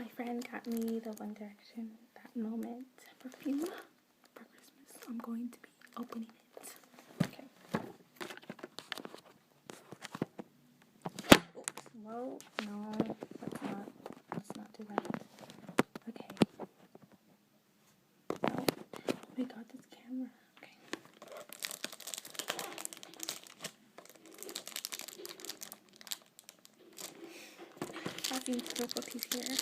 my friend got me the One Direction That Moment perfume for Christmas. I'm going to be opening it. Okay. Oops. Whoa. No. Let's not do that. Okay. Oh my god, this camera. Okay. Having difficulties here.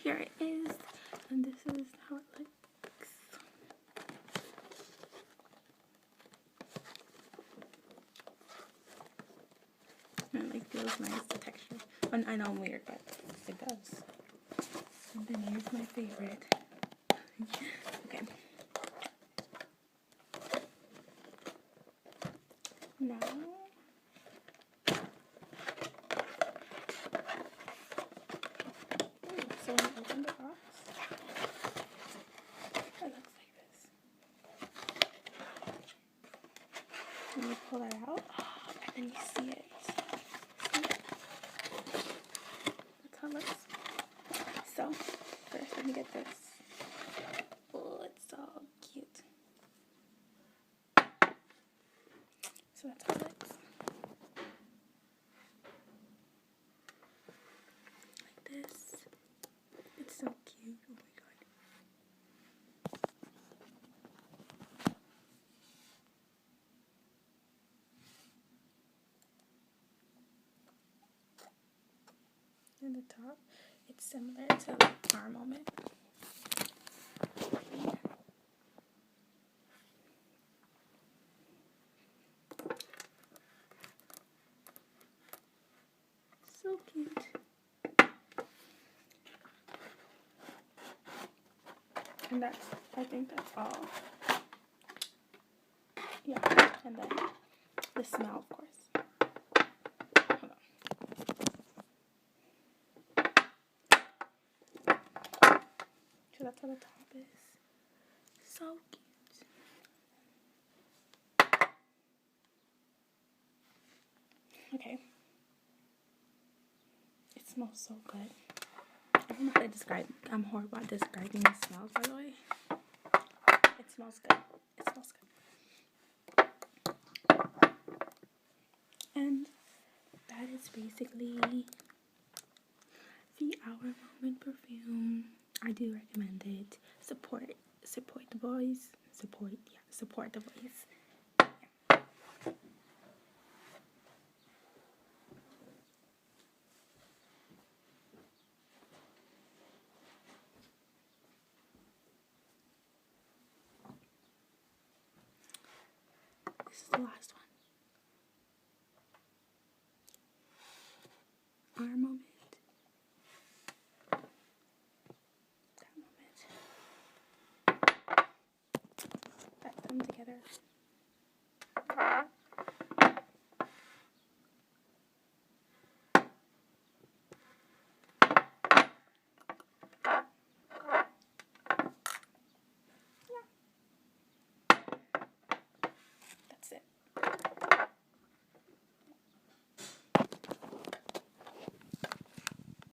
Here it is, and this is how it looks. And it feels nice, the texture. And I know I'm weird, but it does. And then here's my favorite. Okay. Now, so when I open the box, it looks like this. And you pull that out, and then you see it. See? That's how it looks. So, first let me get this. Oh, it's so cute. So that's how it looks. Like this. It's so cute. Oh my god. And the top, it's similar to our moment. So cute. And I think that's all. Yeah, and then the smell, of course. Hold on. So that's how the top is. So cute. Okay. It smells so good. I don't know how to describe it. I'm horrible at describing the smells, by the way. It smells good. It smells good. And that is basically the Our Moment perfume. I do recommend it. Support the boys. Support the boys. This is the last one. Our moment. That moment. Put them together.